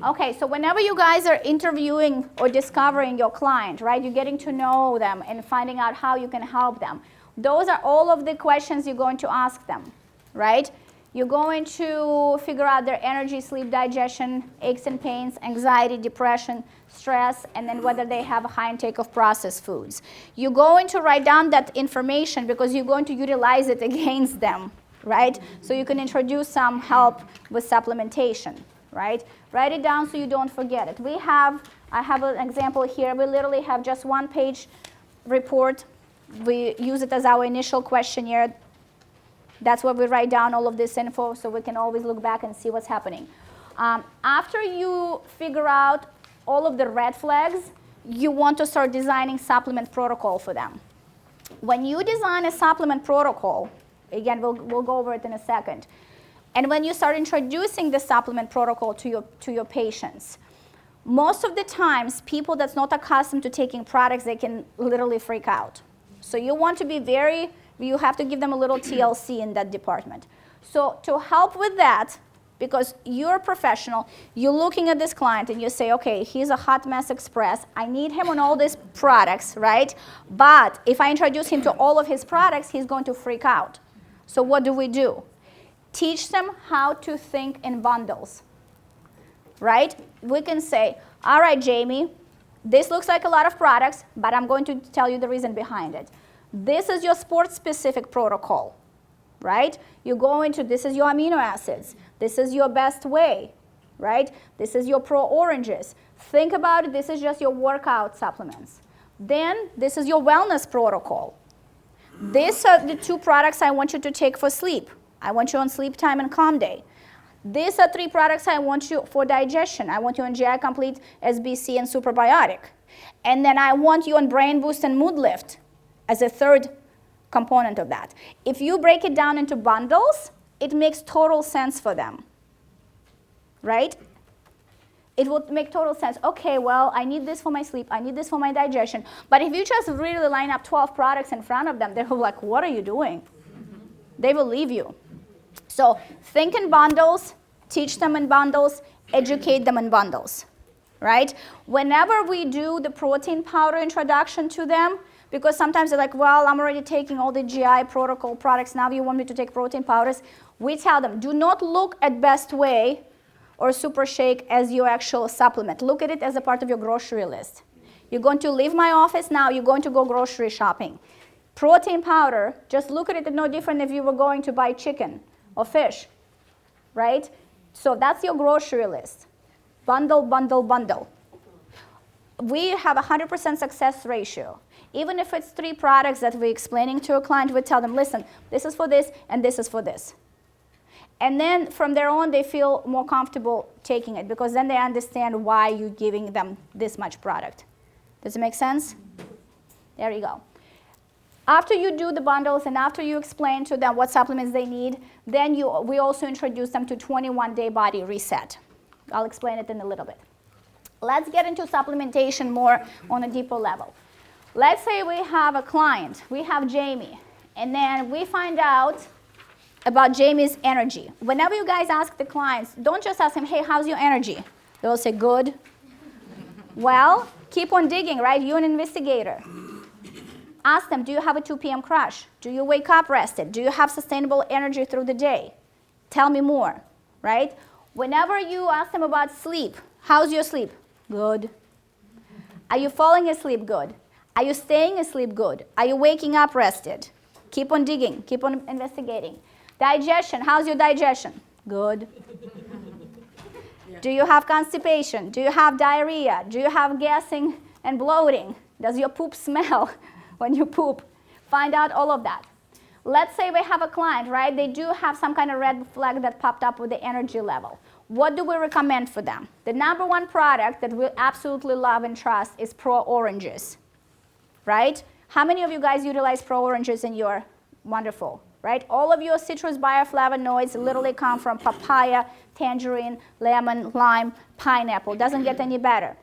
Okay, so whenever you guys are interviewing or discovering your client, right, you're getting to know them and finding out how you can help them. Those are all of the questions you're going to ask them, right? You're going to figure out their energy, sleep, digestion, aches and pains, anxiety, depression, stress, and then whether they have a high intake of processed foods. You're going to write down that information because you're going to utilize it against them, right? So you can introduce some help with supplementation, right? Write it down so you don't forget it. I have an example here. We literally have just one-page report. We use it as our initial questionnaire. That's where we write down all of this info so we can always look back and see what's happening. After you figure out all of the red flags, you want to start designing supplement protocol for them. When you design a supplement protocol, again, we'll go over it in a second, and when you start introducing the supplement protocol to your patients, most of the times, people that's not accustomed to taking products, they can literally freak out. So you want to be you have to give them a little TLC in that department. So to help with that, because you're a professional, you're looking at this client and you say, okay, he's a hot mess express. I need him on all these products, right? But if I introduce him to all of his products, he's going to freak out. So what do? Teach them how to think in bundles, right? We can say, all right, Jamie, this looks like a lot of products, but I'm going to tell you the reason behind it. This is your sports-specific protocol, right? You go into, this is your amino acids. This is your best whey, right? This is your pro oranges. Think about it, this is just your workout supplements. Then this is your wellness protocol. These are the 2 products I want you to take for sleep. I want you on sleep time and calm day. These are 3 products I want you for digestion. I want you on GI Complete, SBC, and Superbiotic. And then I want you on Brain Boost and Mood Lift as a 3rd component of that. If you break it down into bundles, it makes total sense for them, right? It would make total sense. Okay, well, I need this for my sleep. I need this for my digestion. But if you just really line up 12 products in front of them, they're like, what are you doing? They will leave you. So think in bundles, teach them in bundles, educate them in bundles, right? Whenever we do the protein powder introduction to them, because sometimes they're like, well, I'm already taking all the GI protocol products. Now you want me to take protein powders. We tell them, do not look at Best Whey or Super Shake as your actual supplement. Look at it as a part of your grocery list. You're going to leave my office now. You're going to go grocery shopping. Protein powder, just look at it no different if you were going to buy chicken or fish, right? So that's your grocery list. Bundle, bundle, bundle. We have a 100% success ratio. Even if it's 3 products that we're explaining to a client, we tell them, listen, this is for this, and this is for this. And then from there on, they feel more comfortable taking it, because then they understand why you're giving them this much product. Does it make sense? There you go. After you do the bundles and after you explain to them what supplements they need, then we also introduce them to 21-day body reset. I'll explain it in a little bit. Let's get into supplementation more on a deeper level. Let's say we have a client, we have Jamie, and then we find out about Jamie's energy. Whenever you guys ask the clients, don't just ask them, hey, how's your energy? They'll say, good. Well, keep on digging, right? You're an investigator. Ask them, do you have a 2 p.m. crash? Do you wake up rested? Do you have sustainable energy through the day? Tell me more, right? Whenever you ask them about sleep, how's your sleep? Good. Are you falling asleep? Good. Are you staying asleep? Good. Are you waking up rested? Keep on digging. Keep on investigating. Digestion. How's your digestion? Good. Yeah. Do you have constipation? Do you have diarrhea? Do you have gassing and bloating? Does your poop smell when you poop? Find out all of that. Let's say we have a client, right? They do have some kind of red flag that popped up with the energy level. What do we recommend for them? The number 1 product that we absolutely love and trust is Pro Oranges. Right? How many of you guys utilize Pro Oranges in your wonderful, right? All of your citrus bioflavonoids literally come from papaya, tangerine, lemon, lime, pineapple. Doesn't get any better,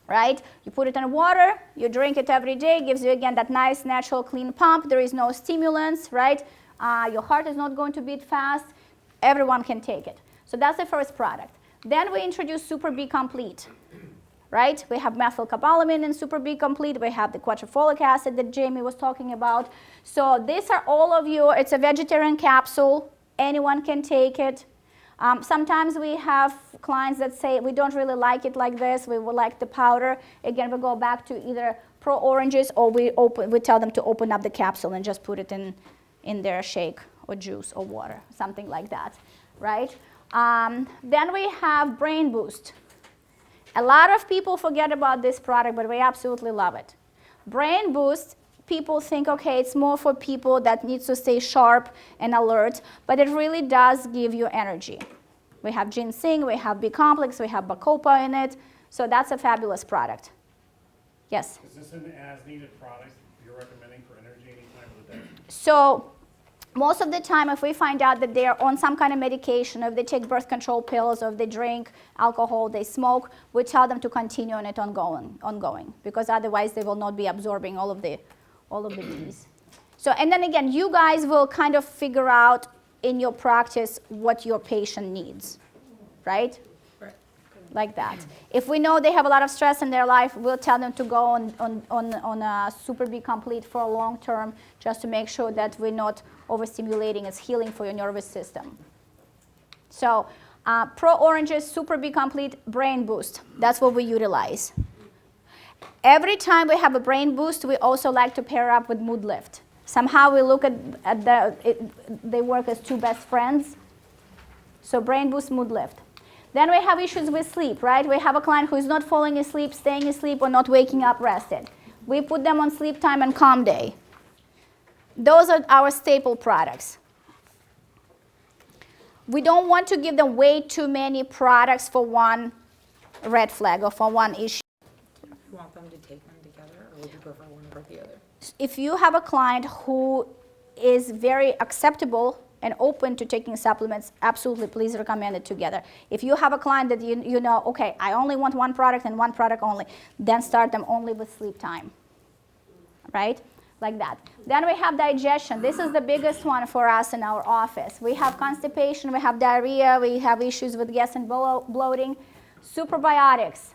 right? You put it in water, you drink it every day, gives you again that nice, natural, clean pump. There is no stimulants, right? Your heart is not going to beat fast. Everyone can take it. So that's the first product. Then we introduce Super B Complete, right? We have methylcobalamin in Super B Complete. We have the quaternolic acid that Jamie was talking about. So these are all of you. It's a vegetarian capsule. Anyone can take it. Sometimes we have clients that say we don't really like it like this. We would like the powder. Again, we go back to either Pro Oranges or we tell them to open up the capsule and just put it in their shake or juice or water, something like that, right? Then we have Brain Boost. A lot of people forget about this product, but we absolutely love it. Brain Boost, people think, okay, it's more for people that need to stay sharp and alert, but it really does give you energy. We have ginseng, we have B-complex, we have bacopa in it, so that's a fabulous product. Yes? Is this an as-needed product you're recommending for energy any time of the day? So most of the time, if we find out that they're on some kind of medication, if they take birth control pills, or if they drink alcohol, they smoke, we tell them to continue on it ongoing, because otherwise they will not be absorbing all of the Ds. So, and then again, you guys will kind of figure out in your practice what your patient needs, right? Right. Like that. If we know they have a lot of stress in their life, we'll tell them to go on a Super B Complete for a long term, just to make sure that we're not overstimulating. It's healing for your nervous system. So Pro Oranges, Super B Complete, Brain Boost. That's what we utilize. Every time we have a Brain Boost, we also like to pair up with Mood Lift. Somehow we look at they work as two best friends. So Brain Boost, Mood Lift. Then we have issues with sleep, right? We have a client who is not falling asleep, staying asleep, or not waking up rested. We put them on Sleep Time and Calm Day. Those are our staple products. We don't want to give them way too many products for one red flag or for one issue. You want them to take them together, or would you prefer one over the other? If you have a client who is very acceptable and open to taking supplements, absolutely, please recommend it together. If you have a client that you know, okay, I only want one product and one product only, then start them only with Sleep Time, right? Like that. Then we have digestion. This is the biggest one for us in our office. We have constipation, we have diarrhea, we have issues with gas and bloating. Superbiotics.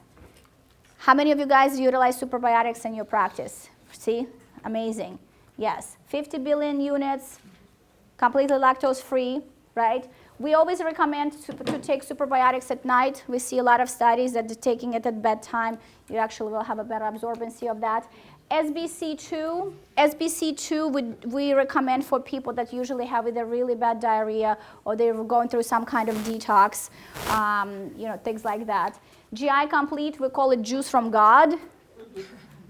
How many of you guys utilize superbiotics in your practice? See? Amazing. Yes. 50 billion units, completely lactose-free, right? We always recommend to take superbiotics at night. We see a lot of studies that taking it at bedtime, you actually will have a better absorbency of that. SBC2 we recommend for people that usually have either really bad diarrhea or they're going through some kind of detox, things like that. GI Complete, we call it juice from God,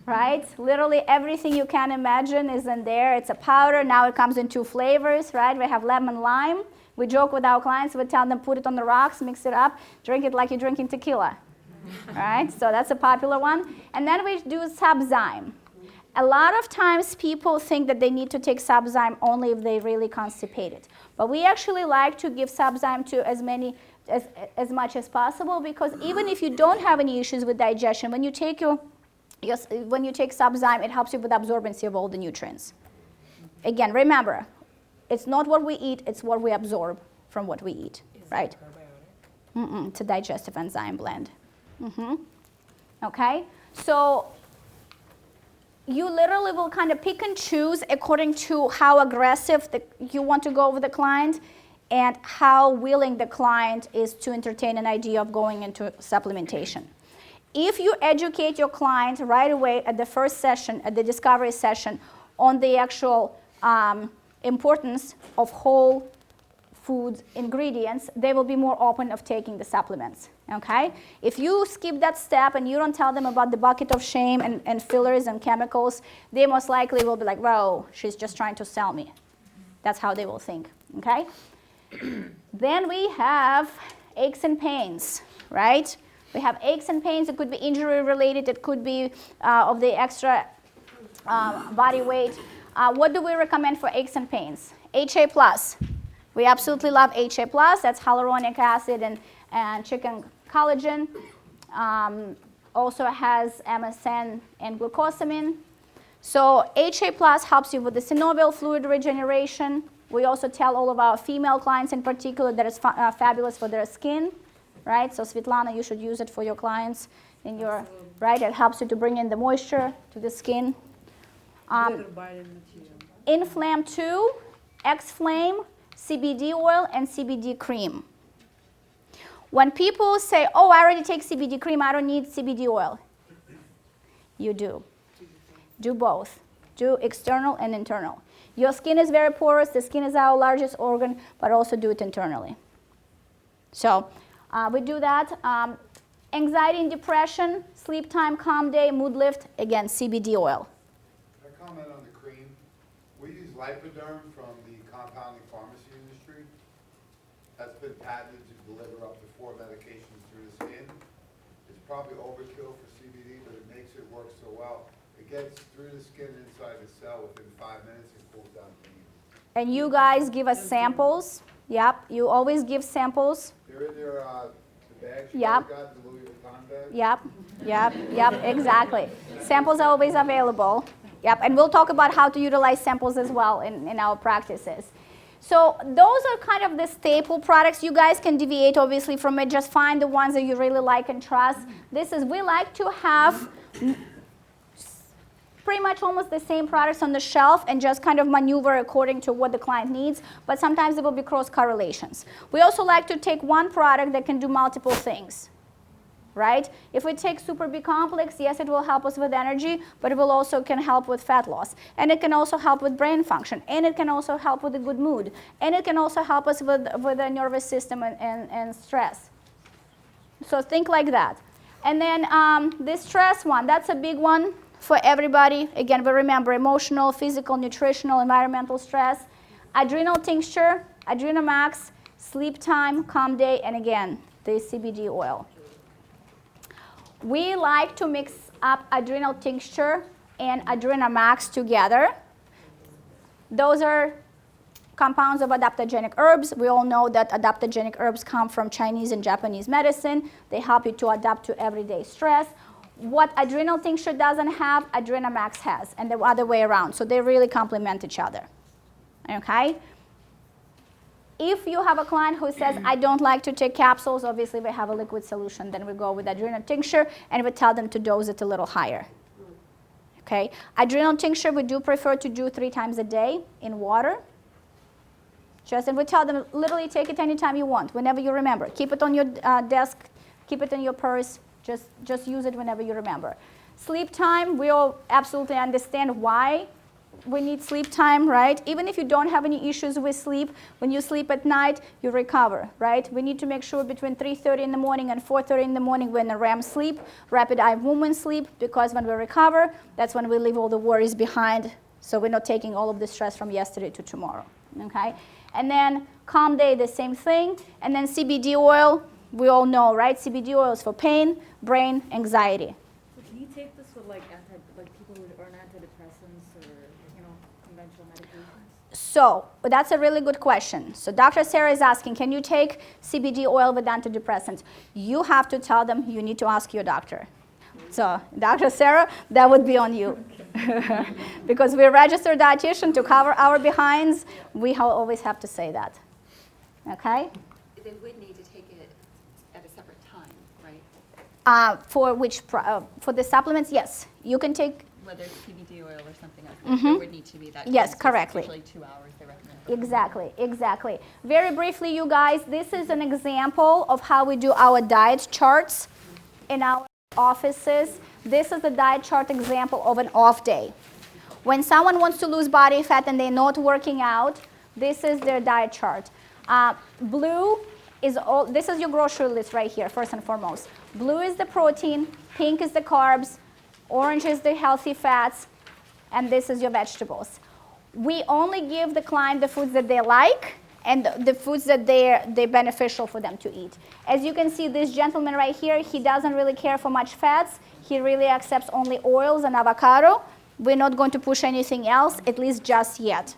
right? Literally everything you can imagine is in there. It's a powder. Now it comes in 2 flavors, right? We have lemon lime. We joke with our clients. We tell them put it on the rocks, mix it up, drink it like you're drinking tequila, right? So that's a popular one. And then we do Subzyme. A lot of times people think that they need to take Subzyme only if they're really constipated. But we actually like to give Subzyme to as much as possible, because even if you don't have any issues with digestion, when you take Subzyme, it helps you with absorbency of all the nutrients. Again, remember, it's not what we eat, it's what we absorb from what we eat, right? It's a digestive enzyme blend. Okay, so you literally will kind of pick and choose according to how aggressive you want to go with the client and how willing the client is to entertain an idea of going into supplementation. If you educate your client right away at the first session, at the discovery session, on the actual importance of whole food ingredients, they will be more open of taking the supplements, okay? If you skip that step and you don't tell them about the bucket of shame and fillers and chemicals, they most likely will be like, whoa, she's just trying to sell me. That's how they will think, okay? Then we have aches and pains, right? We have aches and pains. It could be injury related. It could be of the extra body weight. What do we recommend for aches and pains? HA+. We absolutely love HA+. That's hyaluronic acid and chicken collagen. Also has MSM and glucosamine. So HA+ helps you with the synovial fluid regeneration. We also tell all of our female clients in particular that it's fabulous for their skin. right? So Svetlana, you should use it for your clients in your, Absolutely. right? It helps you to bring in the moisture to the skin. Inflame 2, X-Flame, CBD oil, and CBD cream. When people say, oh, I already take CBD cream, I don't need CBD oil. You do. Do both. Do external and internal. Your skin is very porous. The skin is our largest organ, but also do it internally. So we do that. Anxiety and depression, sleep time, calm day, mood lift, again, CBD oil. Can I comment on the cream? We use Lipoderm from the compounding pharmacy industry. That's been patented to deliver up to 4 medications through the skin. It's probably overkill for CBD, but it makes it work so well. It gets through the skin inside the cell within 5 minutes and cools down pain. And you guys give us samples. Yep, you always give samples. They're in their the bags you Yep. guys got, the Louis Vuitton bag. Yep, exactly. Samples are always available. Yep, and we'll talk about how to utilize samples as well in our practices. So those are kind of the staple products. You guys can deviate obviously from it. Just find the ones that you really like and trust. We like to have pretty much almost the same products on the shelf and just kind of maneuver according to what the client needs, but sometimes there will be cross correlations. We also like to take one product that can do multiple things, right? If we take Super B Complex, yes, it will help us with energy, but it will also can help with fat loss, and it can also help with brain function, and it can also help with a good mood, and it can also help us with the nervous system and stress. So think like that. And then this stress one, that's a big one for everybody. Again, we remember emotional, physical, nutritional, environmental stress. Adrenal tincture, Adrenamax, sleep time, calm day, and again, the CBD oil. We like to mix up adrenal tincture and Adrenamax together. Those are compounds of adaptogenic herbs. We all know that adaptogenic herbs come from Chinese and Japanese medicine. They help you to adapt to everyday stress. What adrenal tincture doesn't have, Adrenamax has, and the other way around. So they really complement each other. Okay? If you have a client who says, I don't like to take capsules, obviously we have a liquid solution. Then we go with adrenal tincture, and we tell them to dose it a little higher. Okay? Adrenal tincture, we do prefer to do 3 times a day in water. And we tell them, literally take it anytime you want, whenever you remember. Keep it on your desk, keep it in your purse. Just use it whenever you remember. Sleep time, we all absolutely understand why we need sleep time, right? Even if you don't have any issues with sleep, when you sleep at night, you recover, right? We need to make sure between 3:30 in the morning and 4:30 in the morning we're in a REM sleep, rapid eye movement sleep, because when we recover, that's when we leave all the worries behind, so we're not taking all of the stress from yesterday to tomorrow, okay? And then calm day, the same thing. And then CBD oil, we all know, right? CBD oil is for pain, brain, anxiety. So can you take this with like people who are on antidepressants or conventional medications? So that's a really good question. So Dr. Sarah is asking, can you take CBD oil with antidepressants? You have to tell them you need to ask your doctor. So Dr. Sarah, that would be on you. Because we're a registered dietitian, to cover our behinds, we always have to say that. Okay? They would need to take it at a separate time, right? For the supplements, yes. You can take. Whether it's CBD oil or something else, there would need to be that. Yes, time. So correctly. It's usually 2 hours they recommend. Exactly. Very briefly, you guys, this is an example of how we do our diet charts in our offices. This is the diet chart example of an off day. When someone wants to lose body fat and they're not working out, this is their diet chart. Blue is all, this is your grocery list right here, first and foremost. Blue is the protein, pink is the carbs, orange is the healthy fats, and this is your vegetables. We only give the client the foods that they like and the foods that they're beneficial for them to eat. As you can see, this gentleman right here, he doesn't really care for much fats. He really accepts only oils and avocado. We're not going to push anything else, at least just yet,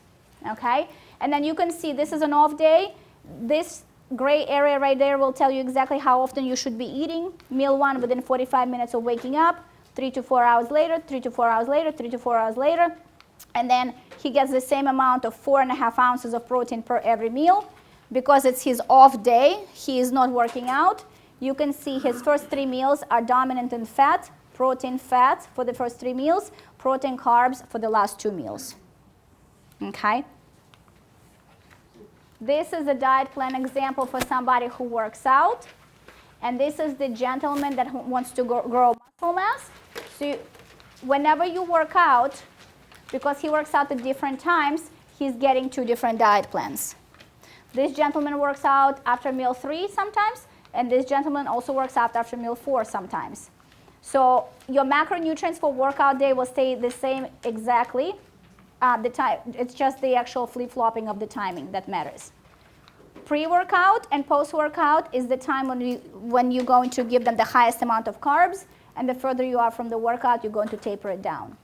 okay? And then you can see this is an off day. This gray area right there will tell you exactly how often you should be eating. Meal 1 within 45 minutes of waking up, 3 to 4 hours later, 3 to 4 hours later, 3 to 4 hours later. And then he gets the same amount of 4.5 ounces of protein per every meal. Because it's his off day, he is not working out, you can see his first 3 meals are dominant in fat for the first 3 meals, protein, carbs for the last 2 meals. Okay? This is a diet plan example for somebody who works out. And this is the gentleman that wants to grow muscle mass. So whenever you work out, because he works out at different times, he's getting 2 different diet plans. This gentleman works out after meal 3 sometimes, and this gentleman also works out after meal 4 sometimes. So your macronutrients for workout day will stay the same exactly. It's just the actual flip-flopping of the timing that matters. Pre-workout and post-workout is the time when you're going to give them the highest amount of carbs, and the further you are from the workout, you're going to taper it down.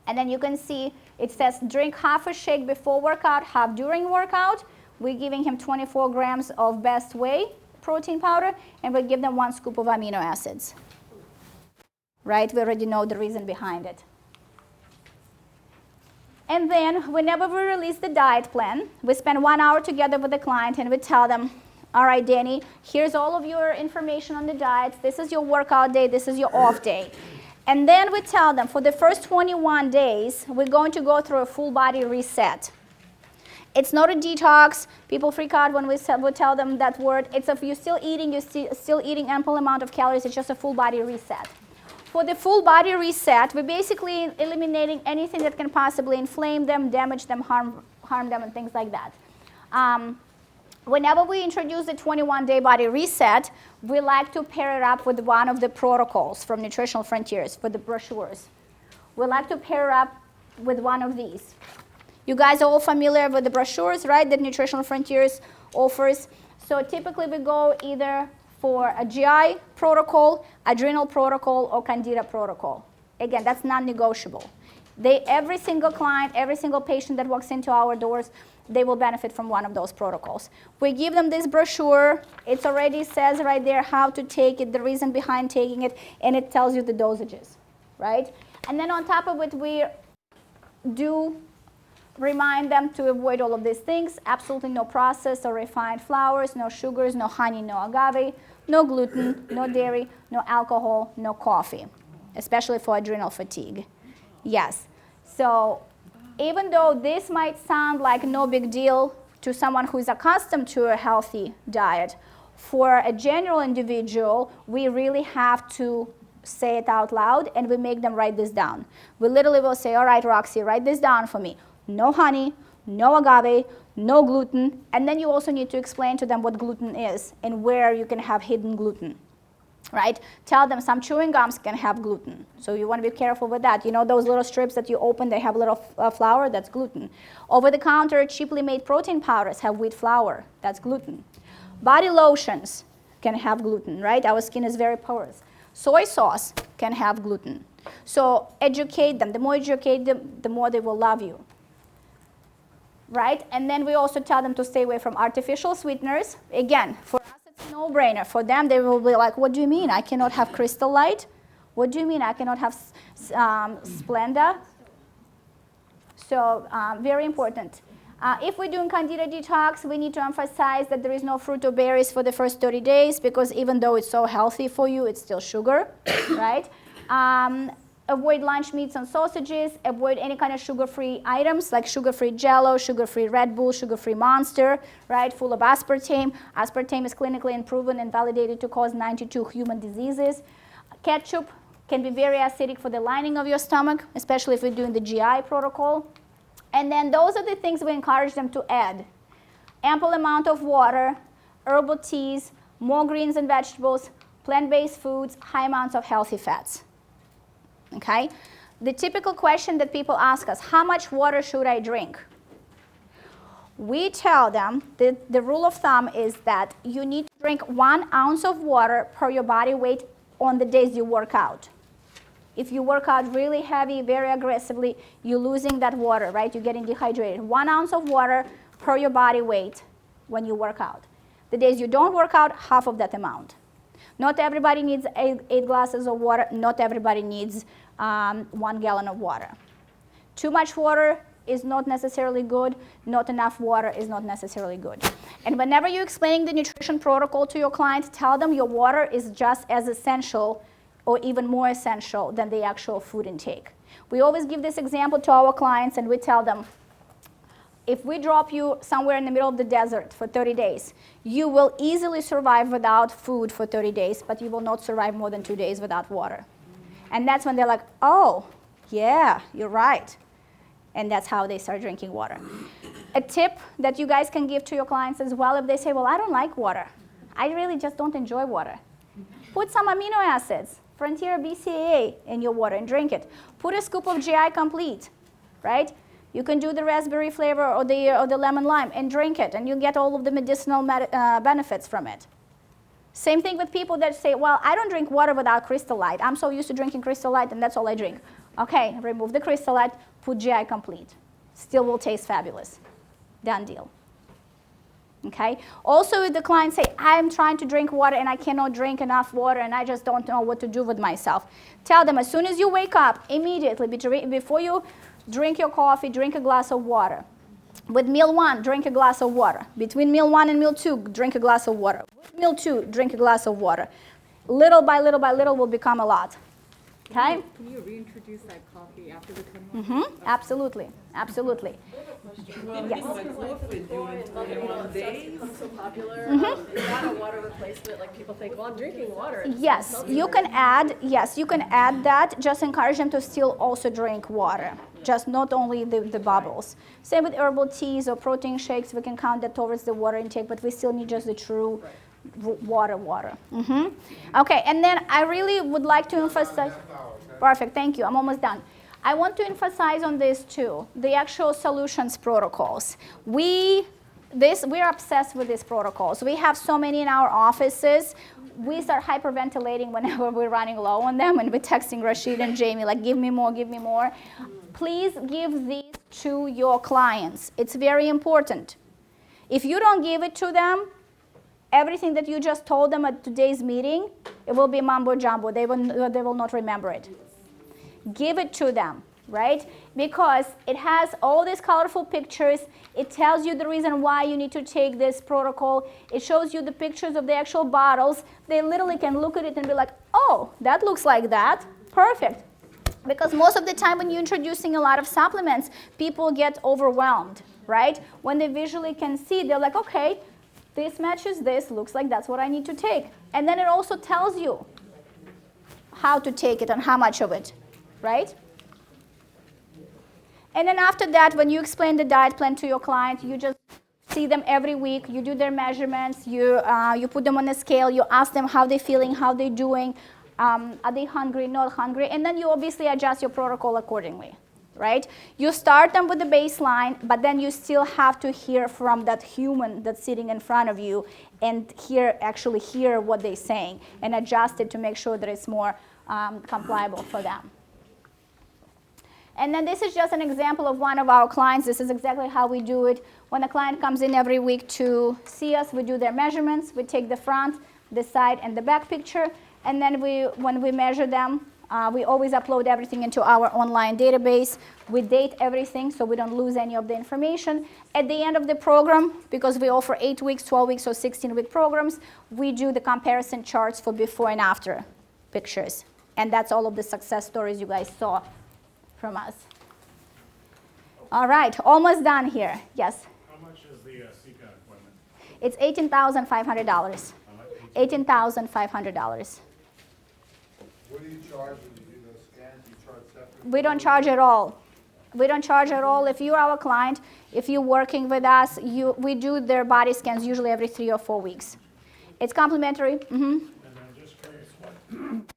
And then you can see it says drink half a shake before workout, half during workout. We're giving him 24 grams of best whey protein powder, and we give them 1 scoop of amino acids. Right? We already know the reason behind it. And then whenever we release the diet plan, we spend 1 hour together with the client and we tell them, all right, Danny, here's all of your information on the diets. This is your workout day. This is your off day. And then we tell them for the first 21 days, we're going to go through a full body reset. It's not a detox. People freak out when we tell them that word. It's if you're still eating ample amount of calories. It's just a full body reset. For the full body reset, we're basically eliminating anything that can possibly inflame them, damage them, harm them, and things like that. Whenever we introduce the 21-day body reset, we like to pair it up with one of the protocols from Nutritional Frontiers for the brochures. We like to pair it up with one of these. You guys are all familiar with the brochures, right, that Nutritional Frontiers offers. So typically we go either for a GI protocol, adrenal protocol, or Candida protocol. Again, that's non-negotiable. Every single client, every single patient that walks into our doors, they will benefit from one of those protocols. We give them this brochure. It already says right there how to take it, the reason behind taking it, and it tells you the dosages, right? And then on top of it, we do remind them to avoid all of these things. Absolutely no processed or refined flours, no sugars, no honey, no agave, no gluten, no dairy, no alcohol, no coffee, especially for adrenal fatigue. Yes. So even though this might sound like no big deal to someone who is accustomed to a healthy diet, for a general individual, we really have to say it out loud, and we make them write this down. We literally will say, all right, Roxy, write this down for me. No honey, no agave, no gluten, and then you also need to explain to them what gluten is and where you can have hidden gluten, right? Tell them some chewing gums can have gluten, so you want to be careful with that. You know those little strips that you open, they have a little flour, that's gluten. Over-the-counter, cheaply made protein powders have wheat flour, that's gluten. Body lotions can have gluten, right? Our skin is very porous. Soy sauce can have gluten. So educate them. The more you educate them, the more they will love you. Right? And then we also tell them to stay away from artificial sweeteners. Again, for us it's a no-brainer. For them, they will be like, what do you mean? I cannot have Crystal Light? What do you mean I cannot have Splenda? So very important. If we're doing Candida detox, we need to emphasize that there is no fruit or berries for the first 30 days because even though it's so healthy for you, it's still sugar, right? Avoid lunch meats and sausages. Avoid any kind of sugar-free items like sugar-free Jell-O, sugar-free Red Bull, sugar-free Monster, right, full of aspartame. Aspartame is clinically proven and validated to cause 92 human diseases. Ketchup can be very acidic for the lining of your stomach, especially if you're doing the GI protocol. And then those are the things we encourage them to add. Ample amount of water, herbal teas, more greens and vegetables, plant-based foods, high amounts of healthy fats. Okay? The typical question that people ask us, how much water should I drink? We tell them that the rule of thumb is that you need to drink 1 ounce of water per your body weight on the days you work out. If you work out really heavy, very aggressively, you're losing that water, right? You're getting dehydrated. 1 ounce of water per your body weight when you work out. The days you don't work out, half of that amount. Not everybody needs 8 glasses of water. Not everybody needs 1 gallon of water. Too much water is not necessarily good, not enough water is not necessarily good. And whenever you're explaining the nutrition protocol to your client, tell them your water is just as essential or even more essential than the actual food intake. We always give this example to our clients, and we tell them, if we drop you somewhere in the middle of the desert for 30 days, you will easily survive without food for 30 days, but you will not survive more than 2 days without water. And that's when they're like, oh, yeah, you're right. And that's how they start drinking water. A tip that you guys can give to your clients as well, if they say, well, I don't like water. I really just don't enjoy water. Put some amino acids, Frontier BCAA, in your water and drink it. Put a scoop of GI Complete, right? You can do the raspberry flavor or the lemon lime and drink it, and you get all of the medicinal benefits from it. Same thing with people that say, well, I don't drink water without Crystal Light. I'm so used to drinking Crystal Light, and that's all I drink. Okay, remove the Crystal Light, put GI Complete. Still will taste fabulous. Done deal. Okay? Also, if the clients say, I'm trying to drink water and I cannot drink enough water and I just don't know what to do with myself, tell them as soon as you wake up, immediately, before you drink your coffee, drink a glass of water. With meal 1, drink a glass of water. Between meal 1 and meal 2, drink a glass of water. With meal 2, drink a glass of water. Little by little by little will become a lot. Okay? Can you reintroduce that coffee after the 21 days? Absolutely. Absolutely. Well, Yes. like coffee doing 21 days. Become so popular. Is that a water replacement? Like people think, well, I'm drinking water. It just Yes, smells you good. can add. Yes, you can add that. Just encourage them to still also drink water, just not only the bubbles. Same with herbal teas or protein shakes. We can count that towards the water intake, but we still need just the true water. Okay, and then I really would like to emphasize. Perfect. Thank you. I'm almost done. I want to emphasize on this too, the actual solutions protocols. We are obsessed with these protocols. We have so many in our offices. We start hyperventilating whenever we're running low on them, and we're texting Rashid and Jamie, like, give me more, give me more. Please give these to your clients. It's very important. If you don't give it to them, everything that you just told them at today's meeting, it will be mumbo jumbo. They will not remember it. Give it to them, right? Because it has all these colorful pictures. It tells you the reason why you need to take this protocol. It shows you the pictures of the actual bottles. They literally can look at it and be like, oh, that looks like that. Perfect. Because most of the time when you're introducing a lot of supplements, people get overwhelmed, right? When they visually can see, they're like, okay, this matches this, looks like that's what I need to take. And then it also tells you how to take it and how much of it, right? And then after that, when you explain the diet plan to your client, you just see them every week, you do their measurements, you put them on a scale, you ask them how they're feeling, how they're doing, are they hungry, not hungry, and then you obviously adjust your protocol accordingly. Right? You start them with the baseline, but then you still have to hear from that human that's sitting in front of you and actually hear what they're saying and adjust it to make sure that it's more compliable for them. And then this is just an example of one of our clients. This is exactly how we do it. When a client comes in every week to see us, we do their measurements. We take the front, the side, and the back picture. And then when we measure them, we always upload everything into our online database. We date everything so we don't lose any of the information. At the end of the program, because we offer 8 weeks, 12 weeks, or 16-week programs, we do the comparison charts for before and after pictures. And that's all of the success stories you guys saw from us. All right, almost done here. Yes? How much is the CCA equipment? It's $18,500. $18,500. What do you charge when you do those scans? You charge separately? We don't charge at all. We don't charge at all. If you're our client, if you're working with us, we do their body scans usually every 3 or 4 weeks. It's complimentary. And then just curious,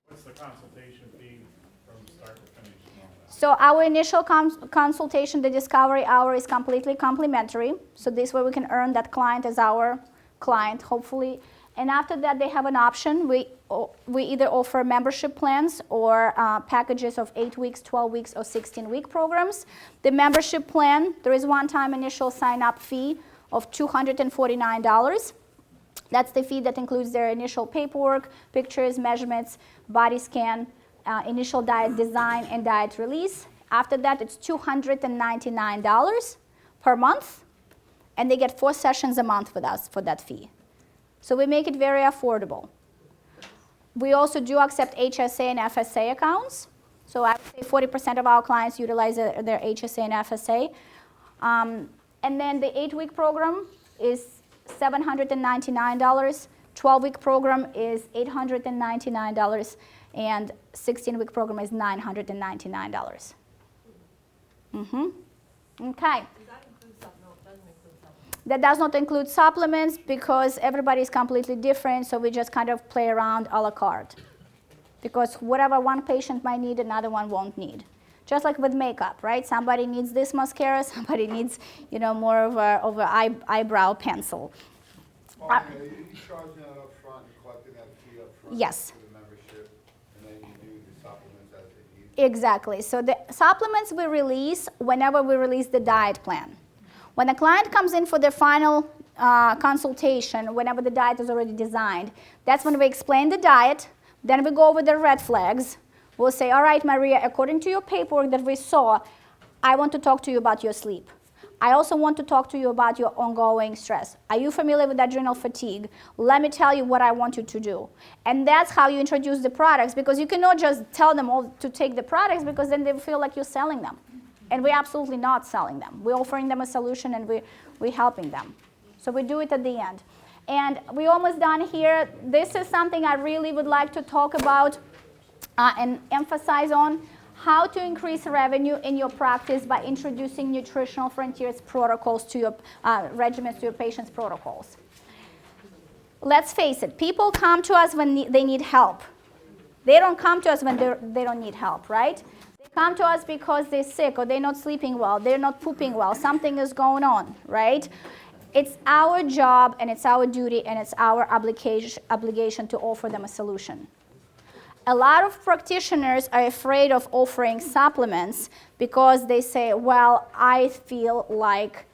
what's the consultation fee from start to finish and all that? So our initial consultation, the discovery hour, is completely complimentary. So this way we can earn that client as our client, hopefully. And after that, they have an option. We either offer membership plans or packages of 8 weeks, 12 weeks, or 16-week programs. The membership plan, there is one-time initial sign-up fee of $249. That's the fee that includes their initial paperwork, pictures, measurements, body scan, initial diet design, and diet release. After that, it's $299 per month, and they get 4 sessions a month with us for that fee. So we make it very affordable. We also do accept HSA and FSA accounts. So I would say 40% of our clients utilize their HSA and FSA. And then the 8-week program is $799. 12-week program is $899. And 16-week program is $999. Okay. That does not include supplements because everybody is completely different, so we just kind of play around a la carte. Because whatever one patient might need, another one won't need. Just like with makeup, right? Somebody needs this mascara, somebody needs, more of a eyebrow pencil. Are you charging that up front and collecting that fee up front? Yes. For the membership, and then you do the supplements as they need? Exactly. So the supplements we release whenever we release the diet plan. When a client comes in for their final consultation, whenever the diet is already designed, that's when we explain the diet, then we go over the red flags. We'll say, all right, Maria, according to your paperwork that we saw, I want to talk to you about your sleep. I also want to talk to you about your ongoing stress. Are you familiar with adrenal fatigue? Let me tell you what I want you to do. And that's how you introduce the products, because you cannot just tell them all to take the products, because then they feel like you're selling them. And we're absolutely not selling them. We're offering them a solution, and we're helping them. So we do it at the end. And we're almost done here. This is something I really would like to talk about and emphasize on: how to increase revenue in your practice by introducing nutritional frontiers protocols to your regimens, to your patients' protocols. Let's face it, people come to us when they need help. They don't come to us when they don't need help, right? They come to us because they're sick, or they're not sleeping well, they're not pooping well, something is going on, right? It's our job, and it's our duty, and it's our obligation to offer them a solution. A lot of practitioners are afraid of offering supplements because they say, well, I feel like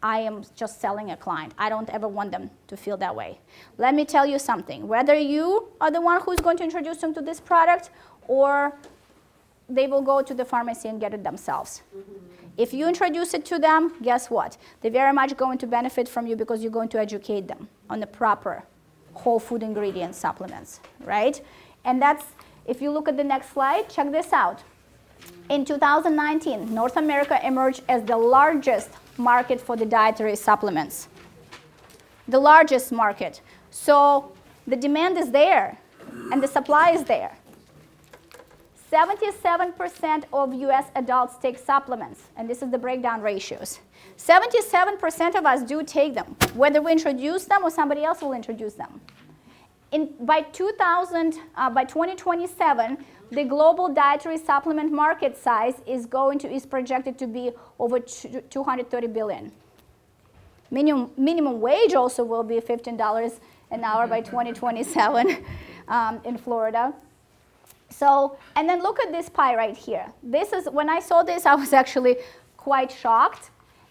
I am just selling a client. I don't ever want them to feel that way. Let me tell you something. Whether you are the one who's going to introduce them to this product, or they will go to the pharmacy and get it themselves. If you introduce it to them, guess what? They're very much going to benefit from you, because you're going to educate them on the proper whole food ingredient supplements, right? And that's, if you look at the next slide, check this out. In 2019, North America emerged as the largest market for the dietary supplements. The largest market. So the demand is there, and the supply is there. 77% of US adults take supplements, and this is the breakdown ratios. 77% of us do take them, whether we introduce them or somebody else will introduce them. By 2027, the global dietary supplement market size is projected to be over $230 billion. Minimum wage also will be $15 an hour by 2027 in Florida. So, and then look at this pie right here. This is, when I saw this, I was actually quite shocked.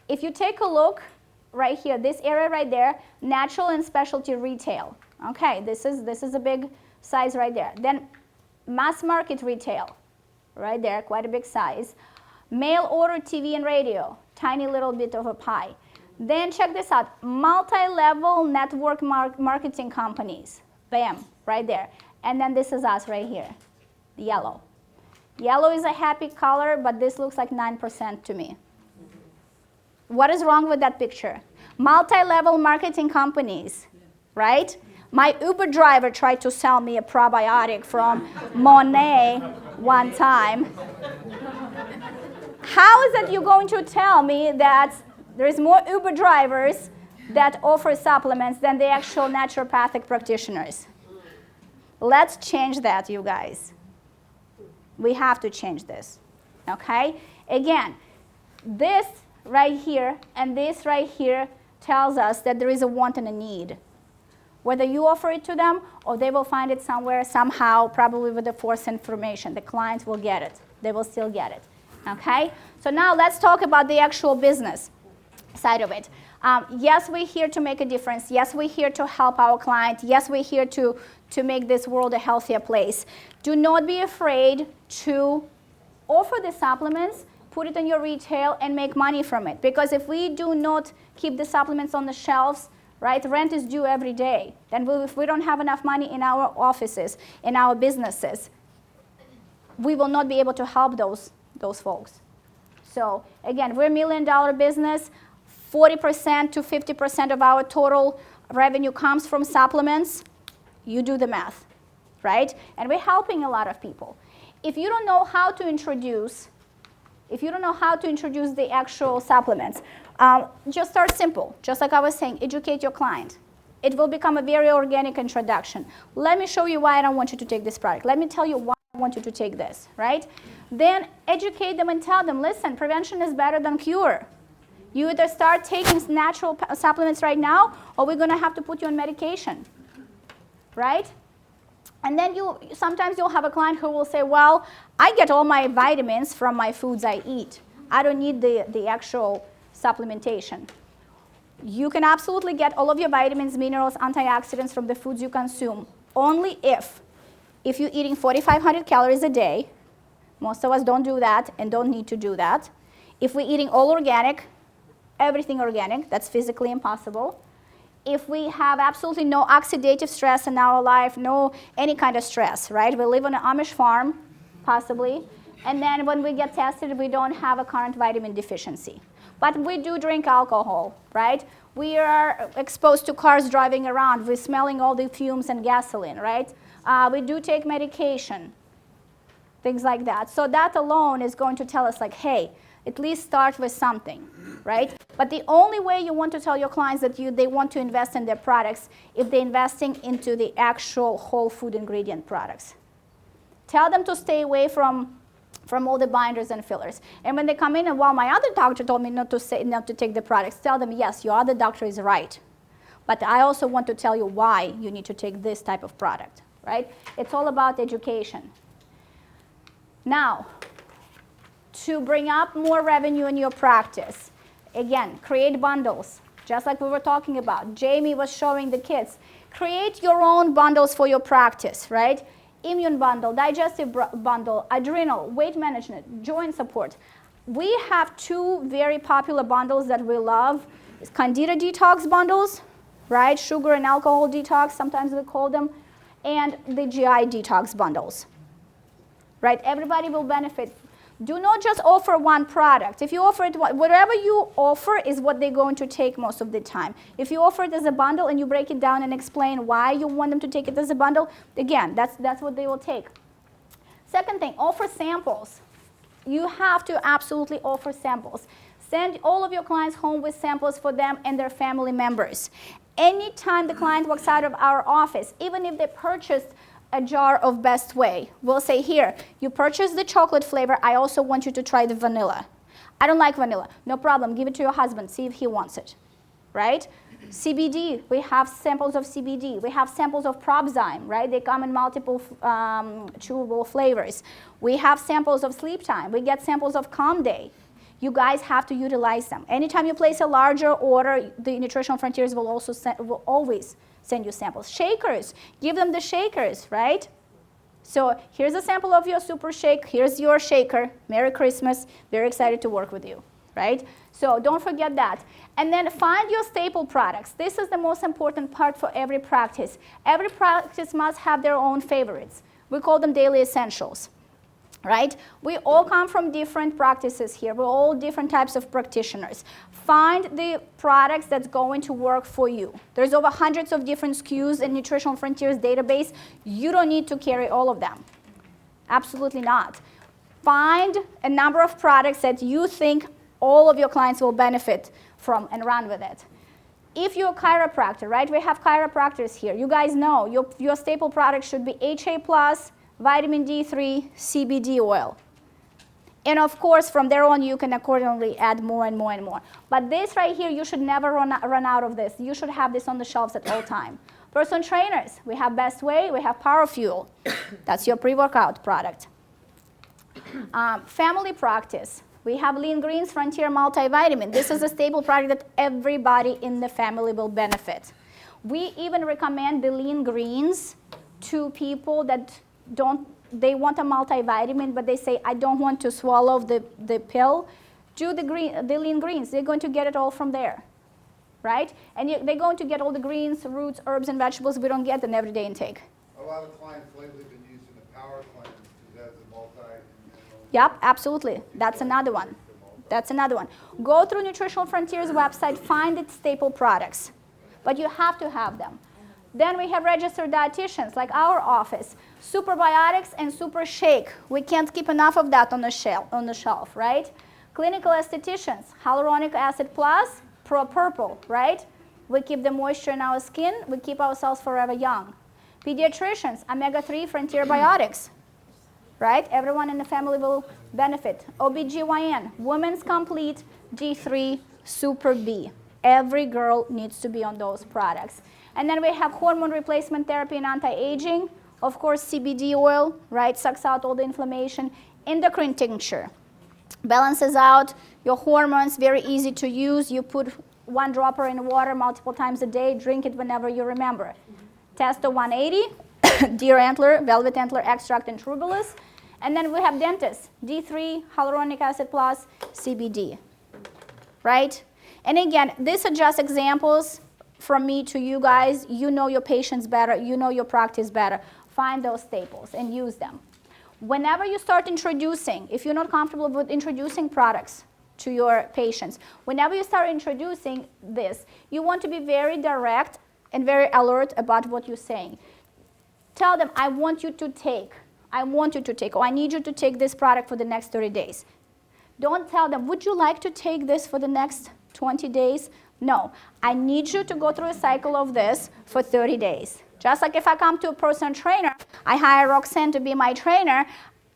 If you take a look right here, this area right there, natural and specialty retail. Okay, this is a big size right there. Then mass market retail, right there, quite a big size. Mail order TV and radio, tiny little bit of a pie. Then check this out, multi-level network marketing companies. Bam, right there. And then this is us right here, yellow. Yellow is a happy color, but this looks like 9% to me. What is wrong with that picture? Multi-level marketing companies, right? My Uber driver tried to sell me a probiotic from Monet one time. How is it you're going to tell me that there's more Uber drivers that offer supplements than the actual naturopathic practitioners? Let's change that, you guys. We have to change this, okay? Again, this right here and this right here tells us that there is a want and a need. Whether you offer it to them or they will find it somewhere, somehow, probably with the forced information, the clients will get it. They will still get it, okay? So now let's talk about the actual business side of it. Yes, we're here to make a difference. Yes, we're here to help our client. Yes, we're here to make this world a healthier place. Do not be afraid to offer the supplements, put it in your retail, and make money from it. Because if we do not keep the supplements on the shelves, right, rent is due every day. Then if we don't have enough money in our offices, in our businesses, we will not be able to help those folks. So again, we're $1 million business. 40% to 50% of our total revenue comes from supplements. You do the math, right? And we're helping a lot of people. If you don't know how to introduce the actual supplements, just start simple. Just like I was saying, educate your client. It will become a very organic introduction. Let me show you why I don't want you to take this product. Let me tell you why I want you to take this, right? Then educate them and tell them, listen, prevention is better than cure. You either start taking natural supplements right now, or we're going to have to put you on medication, right? And then sometimes you'll have a client who will say, well, I get all my vitamins from my foods I eat. I don't need the actual supplementation. You can absolutely get all of your vitamins, minerals, antioxidants from the foods you consume, only if you're eating 4,500 calories a day. Most of us don't do that and don't need to do that. If we're eating all organic, everything organic, that's physically impossible. If we have absolutely no oxidative stress in our life, no any kind of stress, right? We live on an Amish farm, possibly, and then when we get tested, we don't have a current vitamin deficiency. But we do drink alcohol, right? We are exposed to cars driving around. We're smelling all the fumes and gasoline, right? We do take medication, things like that. So that alone is going to tell us, like, hey, at least start with something, right? But the only way you want to tell your clients that they want to invest in their products if they're investing into the actual whole food ingredient products. Tell them to stay away from all the binders and fillers. And when they come in and, well, my other doctor told me not to take the products, tell them, yes, your other doctor is right. But I also want to tell you why you need to take this type of product, right? It's all about education. Now, to bring up more revenue in your practice, again, create bundles, just like we were talking about. Jamie was showing the kids. Create your own bundles for your practice, right? Immune bundle, digestive bundle, adrenal, weight management, joint support. We have two very popular bundles that we love. It's Candida detox bundles, right? Sugar and alcohol detox, sometimes we call them, and the GI detox bundles, right? Everybody will benefit. Do not just offer one product. If you offer it, whatever you offer is what they're going to take most of the time. If you offer it as a bundle and you break it down and explain why you want them to take it as a bundle, again, that's what they will take. Second thing, offer samples. You have to absolutely offer samples. Send all of your clients home with samples for them and their family members. Anytime the client walks out of our office, even if they purchased a jar of Best Way, we'll say, here, you purchased the chocolate flavor, I also want you to try the vanilla. I don't like vanilla. No problem, give it to your husband, see if he wants it, right? CBD, we have samples of CBD. We have samples of Propzyme, right? They come in multiple chewable flavors. We have samples of Sleep Time. We get samples of Calm Day. You guys have to utilize them. Anytime you place a larger order, the Nutritional Frontiers will always send you samples. Shakers, give them the shakers, right? So here's a sample of your super shake. Here's your shaker. Merry Christmas. Very excited to work with you, right? So don't forget that. And then find your staple products. This is the most important part for every practice. Every practice must have their own favorites. We call them daily essentials, right? We all come from different practices here. We're all different types of practitioners. Find the products that's going to work for you. There's over hundreds of different SKUs in Nutritional Frontiers database. You don't need to carry all of them. Absolutely not. Find a number of products that you think all of your clients will benefit from and run with it. If you're a chiropractor, right? We have chiropractors here. You guys know your staple product should be HA+, vitamin D3, CBD oil. And of course, from there on, you can accordingly add more and more and more. But this right here, you should never run out of this. You should have this on the shelves at all time. Personal trainers, we have Best Way, we have Power Fuel. That's your pre-workout product. Family practice, we have Lean Greens Frontier Multivitamin. This is a staple product that everybody in the family will benefit. We even recommend the Lean Greens to people that don't they want a multivitamin, but they say, I don't want to swallow the pill, do the lean greens. They're going to get it all from there, right? And they're going to get all the greens, roots, herbs, and vegetables we don't get in everyday intake. A lot of clients lately have been using the power cleanse because that's a multi. Yep, absolutely. That's another one. That's another one. Go through Nutritional Frontiers website, find its staple products, but you have to have them. Then we have registered dietitians, like our office. Superbiotics and Super Shake. We can't keep enough of that on the shelf, right? Clinical estheticians, Hyaluronic Acid Plus, Pro Purple, right? We keep the moisture in our skin. We keep ourselves forever young. Pediatricians, Omega-3 Frontier Biotics, right? Everyone in the family will benefit. OBGYN, Women's Complete D3 Super B. Every girl needs to be on those products. And then we have hormone replacement therapy and anti-aging. Of course, CBD oil, right? Sucks out all the inflammation. Endocrine tincture. Balances out your hormones, very easy to use. You put 1 dropper in water multiple times a day. Drink it whenever you remember. Testo 180, deer antler, velvet antler extract, and trubulus. And then we have dentists, D3, hyaluronic acid plus, CBD, right? And again, these are just examples from me to you guys. You know your patients better, you know your practice better. Find those staples and use them. Whenever you start introducing, if you're not comfortable with introducing products to your patients, whenever you start introducing this, you want to be very direct and very alert about what you're saying. Tell them, I want you to take, or I need you to take this product for the next 30 days. Don't tell them, would you like to take this for the next 20 days? No, I need you to go through a cycle of this for 30 days. Just like if I come to a personal trainer, I hire Roxanne to be my trainer,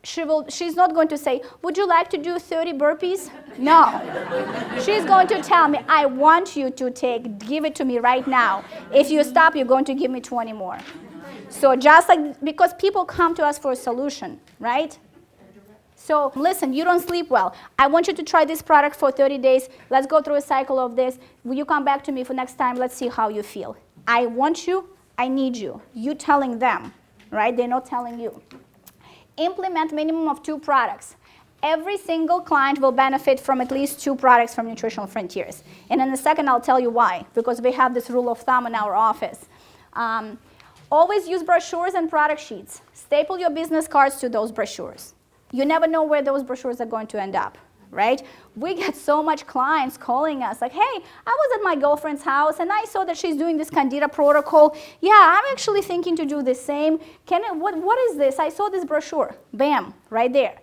she's not going to say, would you like to do 30 burpees? No. She's going to tell me, I want you to give it to me right now. If you stop, you're going to give me 20 more. So just like, because people come to us for a solution, right? So listen, you don't sleep well. I want you to try this product for 30 days. Let's go through a cycle of this. Will you come back to me for next time? Let's see how you feel. I want you, I need you. You telling them, right? They're not telling you. Implement minimum of 2 products. Every single client will benefit from at least 2 products from Nutritional Frontiers. And in a second, I'll tell you why, because we have this rule of thumb in our office. Always use brochures and product sheets. Staple your business cards to those brochures. You never know where those brochures are going to end up, right? We get so much clients calling us like, hey, I was at my girlfriend's house and I saw that she's doing this Candida protocol. Yeah, I'm actually thinking to do the same. What is this? I saw this brochure. Bam, right there.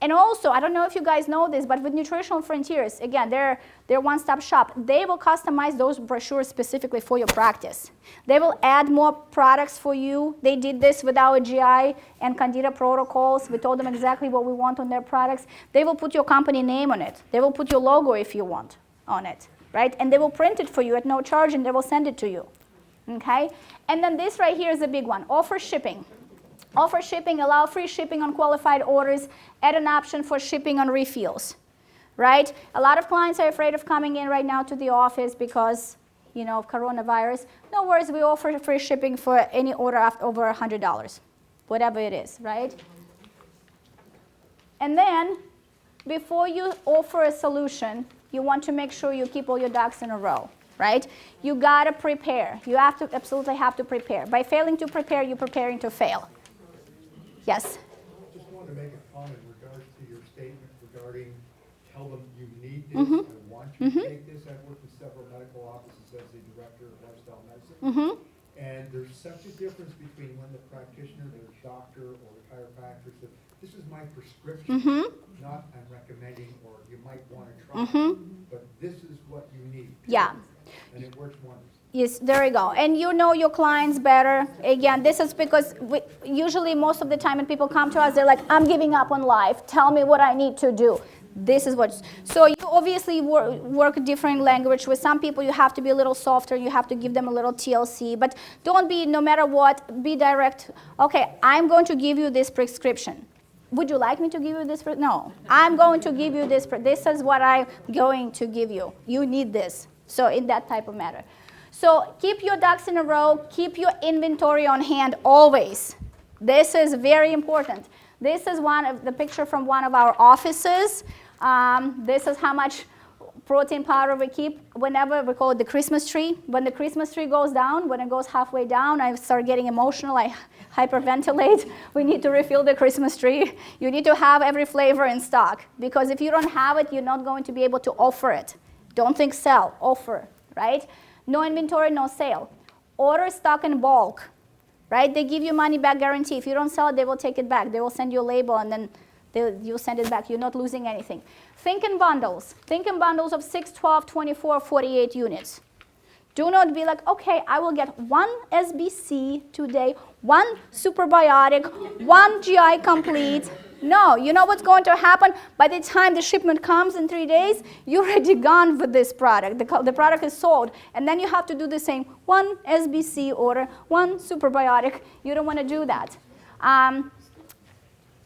And also, I don't know if you guys know this, but with Nutritional Frontiers, again, they're one-stop shop. They will customize those brochures specifically for your practice. They will add more products for you. They did this with our GI and Candida protocols. We told them exactly what we want on their products. They will put your company name on it. They will put your logo if you want on it, right? And they will print it for you at no charge, and they will send it to you, okay? And then this right here is a big one, offer shipping. Offer shipping, allow free shipping on qualified orders, add an option for shipping on refills, right? A lot of clients are afraid of coming in right now to the office because, you know, of coronavirus. No worries, we offer free shipping for any order over $100, whatever it is, right? And then, before you offer a solution, you want to make sure you keep all your ducks in a row, right? You gotta prepare. You absolutely have to prepare. By failing to prepare, you're preparing to fail. Yes? Just wanted to make a comment in regards to your statement regarding tell them you need this, I want you to take this. I've worked with several medical offices as the director of lifestyle medicine. And there's such a difference between when the practitioner, the doctor, or the chiropractor says, this is my prescription, not I'm recommending, or you might want to try, but this is what you need. Yeah. And it works wonders. Yes, there you go. And you know your clients better. Again, this is because usually most of the time when people come to us, they're like, I'm giving up on life. Tell me what I need to do. This is what. So you obviously work different language. With some people, you have to be a little softer. You have to give them a little TLC. But don't be, no matter what, be direct. Okay, I'm going to give you this prescription. Would you like me to give you this? No, I'm going to give you this. This is what I'm going to give you. You need this. So in that type of matter. So keep your ducks in a row. Keep your inventory on hand always. This is very important. This is one of the picture from one of our offices. This is how much protein powder we keep whenever we call it the Christmas tree. When the Christmas tree goes down, when it goes halfway down, I start getting emotional. I hyperventilate. We need to refill the Christmas tree. You need to have every flavor in stock, because if you don't have it, you're not going to be able to offer it. Don't think sell, offer, right? No inventory, no sale. Order stock in bulk, right? They give you money back guarantee. If you don't sell it, they will take it back. They will send you a label, and then you'll send it back. You're not losing anything. Think in bundles. Think in bundles of 6, 12, 24, 48 units. Do not be like, okay, I will get one SBC today, one superbiotic, one GI complete. No, you know what's going to happen? By the time the shipment comes in 3 days, you're already gone with this product. The product is sold. And then you have to do the same. One SBC order, one superbiotic. You don't want to do that.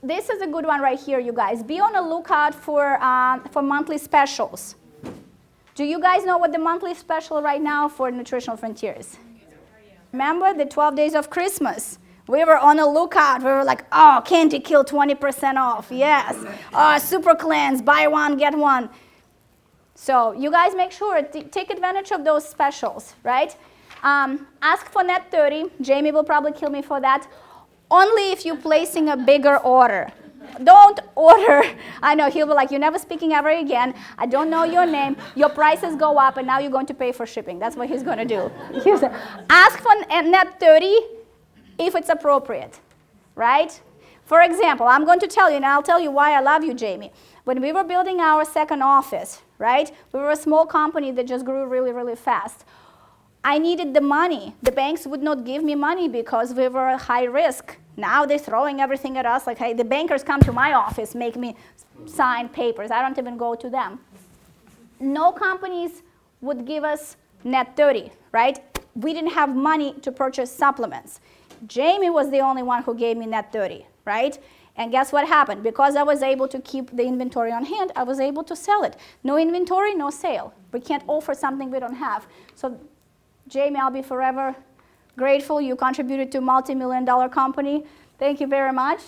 This is a good one right here, you guys. Be on the lookout for monthly specials. Do you guys know what the monthly special right now for Nutritional Frontiers? Remember the 12 days of Christmas? We were on a lookout. We were like, oh, Candy Kill 20% off. Yes. Oh, Super Cleanse, buy one, get one. So you guys make sure, take advantage of those specials, right? Ask for net 30. Jamie will probably kill me for that. Only if you're placing a bigger order. Don't order. I know, he'll be like, you're never speaking ever again. I don't know your name. Your prices go up, and now you're going to pay for shipping. That's what he's going to do. Ask for net 30 if it's appropriate, right? For example, I'm going to tell you, and I'll tell you why I love you, Jamie. When we were building our second office, right, we were a small company that just grew really, really fast. I needed the money. The banks would not give me money because we were high risk. Now they're throwing everything at us like, hey, the bankers come to my office, make me sign papers. I don't even go to them. No companies would give us net 30, right? We didn't have money to purchase supplements. Jamie was the only one who gave me net 30, right? And guess what happened? Because I was able to keep the inventory on hand, I was able to sell it. No inventory, no sale. We can't offer something we don't have. So Jamie, I'll be forever grateful. You contributed to a multi-million-dollar company. Thank you very much.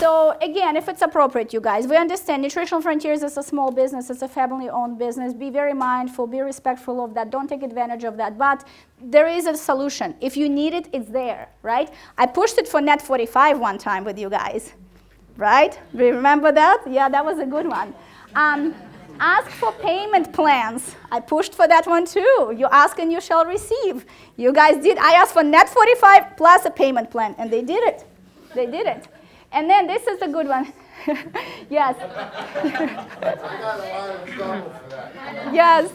So again, if it's appropriate, you guys, we understand Nutritional Frontiers is a small business. It's a family-owned business. Be very mindful. Be respectful of that. Don't take advantage of that. But there is a solution. If you need it, it's there, right? I pushed it for net 45 one time with you guys, right? Do you remember that? Yeah, that was a good one. Ask for payment plans. I pushed for that one too. You ask and you shall receive. You guys did. I asked for net 45 plus a payment plan, and they did it. They did it. And then this is a good one. Yes. I got a lot of trouble for that. Yes.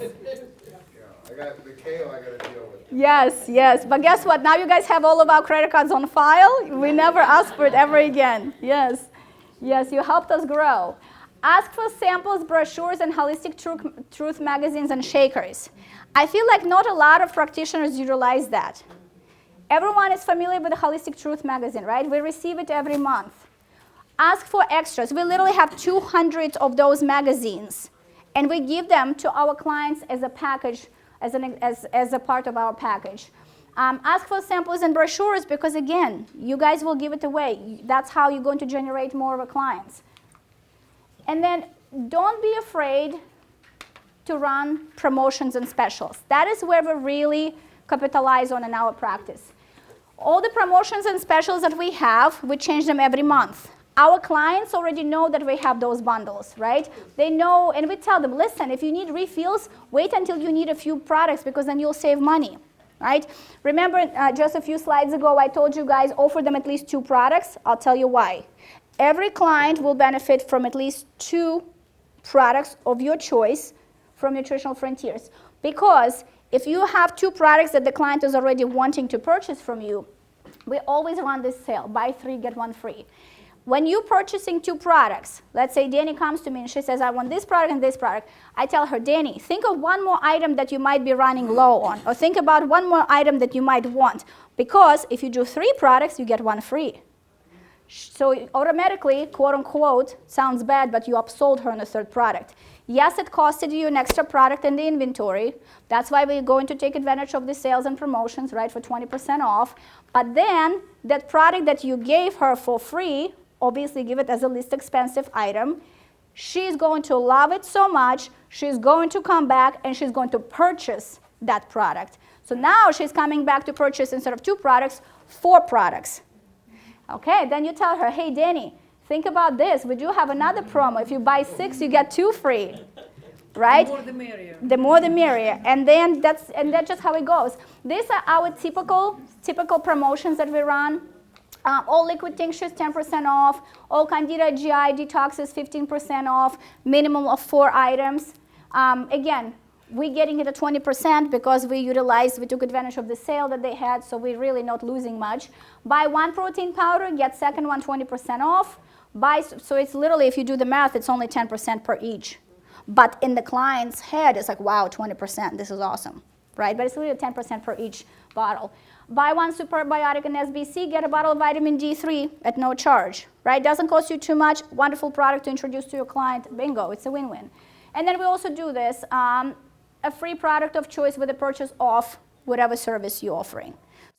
I got the kale I got to deal with. Yes, yes. But guess what? Now you guys have all of our credit cards on file. We never ask for it ever again. Yes. Yes, you helped us grow. Ask for samples, brochures, and holistic truth magazines and shakers. I feel like not a lot of practitioners utilize that. Everyone is familiar with the Holistic Truth magazine, right? We receive it every month. Ask for extras. We literally have 200 of those magazines, and we give them to our clients as a package, as a part of our package. Ask for samples and brochures because, again, you guys will give it away. That's how you're going to generate more of our clients. And then don't be afraid to run promotions and specials. That is where we really capitalize on in our practice. All the promotions and specials that we have, we change them every month. Our clients already know that we have those bundles, right? They know, and we tell them, listen, if you need refills, wait until you need a few products because then you'll save money, right? Remember just a few slides ago, I told you guys offer them at least 2 products. I'll tell you why. Every client will benefit from at least 2 products of your choice from Nutritional Frontiers. Because if you have 2 products that the client is already wanting to purchase from you, we always run this sale, buy 3, get 1 free. When you're purchasing 2 products, let's say Danny comes to me and she says, I want this product and this product. I tell her, Danny, think of 1 more item that you might be running low on, or think about 1 more item that you might want. Because if you do 3 products, you get 1 free. So automatically, quote unquote, sounds bad, but you upsold her on a 3rd product. Yes, it costed you an extra product in the inventory. That's why we're going to take advantage of the sales and promotions, right, for 20% off. But then that product that you gave her for free, obviously give it as a least expensive item. She's going to love it so much, she's going to come back and she's going to purchase that product. So now she's coming back to purchase, instead of 2 products, 4 products. Okay, then you tell her, hey, Danny, think about this. We do have another promo. If you buy 6, you get 2 free, right? The more the merrier. The more the merrier. And then that's just how it goes. These are our typical promotions that we run. All liquid tinctures 10% off. All Candida GI detoxes 15% off. Minimum of 4 items. Again, we're getting it at 20% because we took advantage of the sale that they had, so we're really not losing much. Buy 1 protein powder, get second one 20% off. So it's literally, if you do the math, it's only 10% per each. But in the client's head, it's like, wow, 20%, this is awesome, right? But it's really 10% per each bottle. Buy 1 superbiotic and SBC, get a bottle of vitamin D3 at no charge, right? Doesn't cost you too much, wonderful product to introduce to your client, bingo, it's a win-win. And then we also do this, a free product of choice with the purchase of whatever service you're offering.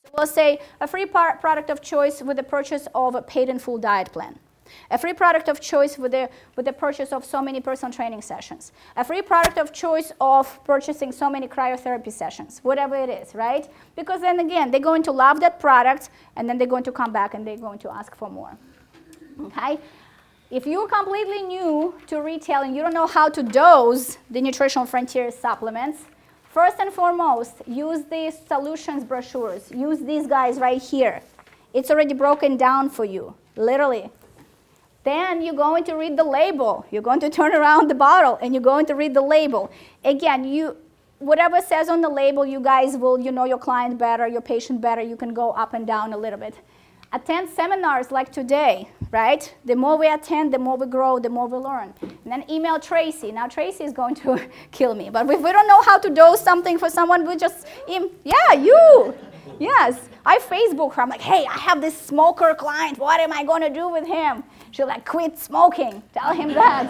So we'll say a free product of choice with the purchase of a paid in full diet plan. A free product of choice with the purchase of so many personal training sessions. A free product of choice of purchasing so many cryotherapy sessions, whatever it is, right? Because then again, they're going to love that product, and then they're going to come back and they're going to ask for more, okay? If you're completely new to retail and you don't know how to dose the Nutritional Frontiers supplements, first and foremost, use these solutions brochures. Use these guys right here. It's already broken down for you, literally. Then you're going to read the label. You're going to turn around the bottle and you're going to read the label. Again, whatever says on the label, you guys will, know your client better, your patient better. You can go up and down a little bit. Attend seminars like today, right? The more we attend, the more we grow, the more we learn. And then email Tracy. Now Tracy is going to kill me. But if we don't know how to dose something for someone, we just, yeah, you. Yes. I Facebook her. I'm like, hey, I have this smoker client. What am I going to do with him? She'll like, quit smoking. Tell him that.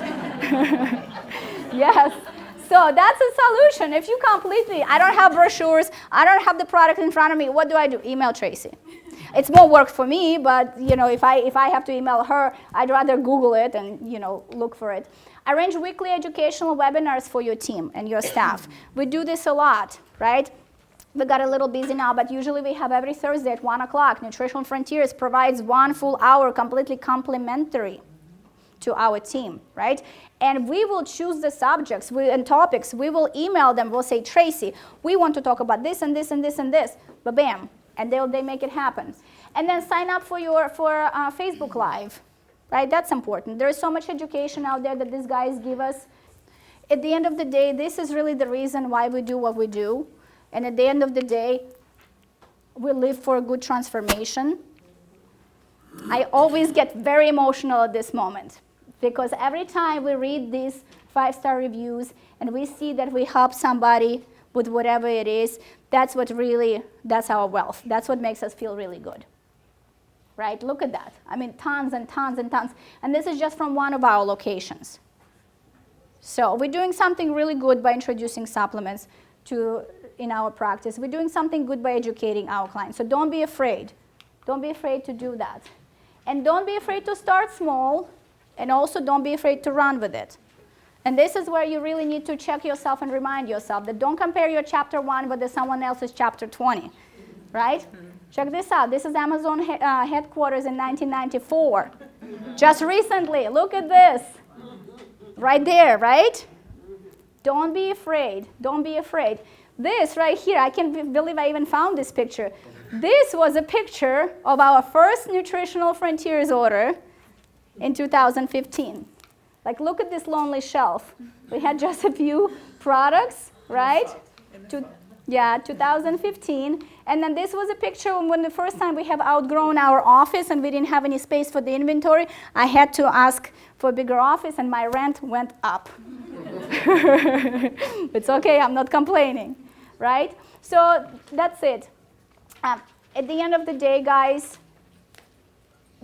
Yes. So that's a solution. If you I don't have brochures, I don't have the product in front of me, what do? Email Tracy. It's more work for me, but if I have to email her, I'd rather Google it and look for it. Arrange weekly educational webinars for your team and your staff. We do this a lot, right? We got a little busy now, but usually we have every Thursday at 1 o'clock. Nutritional Frontiers provides 1 full hour completely complimentary to our team, right? And we will choose the subjects and topics. We will email them. We'll say, Tracy, we want to talk about this and this and this and this. Ba-bam. And they make it happen. And then sign up for Facebook Live, right? That's important. There is so much education out there that these guys give us. At the end of the day, this is really the reason why we do what we do. And at the end of the day, we live for a good transformation. I always get very emotional at this moment because every time we read these 5-star reviews and we see that we help somebody with whatever it is, that's our wealth. That's what makes us feel really good, right? Look at that. I mean, tons and tons and tons. And this is just from one of our locations. So we're doing something really good by introducing supplements in our practice. We're doing something good by educating our clients. So don't be afraid. Don't be afraid to do that. And don't be afraid to start small, and also don't be afraid to run with it. And this is where you really need to check yourself and remind yourself that don't compare your chapter 1 with someone else's chapter 20, right? Mm-hmm. Check this out. This is Amazon headquarters in 1994. Just recently, look at this. Right there, right? Don't be afraid. Don't be afraid. This right here, I can't believe I even found this picture. This was a picture of our first Nutritional Frontiers order in 2015. Like, look at this lonely shelf. We had just a few products, right? 2015. And then this was a picture when the first time we have outgrown our office and we didn't have any space for the inventory. I had to ask for a bigger office and my rent went up. It's okay, I'm not complaining, right? So that's it. At the end of the day, guys,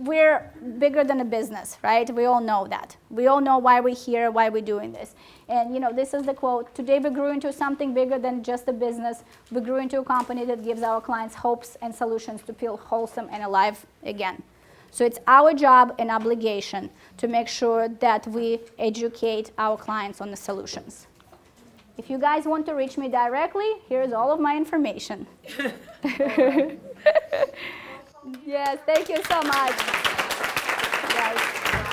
we're bigger than a business, right? We all know that. We all know why we're here, why we're doing this. And this is the quote: today we grew into something bigger than just a business. We grew into a company that gives our clients hopes and solutions to feel wholesome and alive again. So it's our job and obligation to make sure that we educate our clients on the solutions. If you guys want to reach me directly, here's all of my information. Yes, thank you so much. Yes.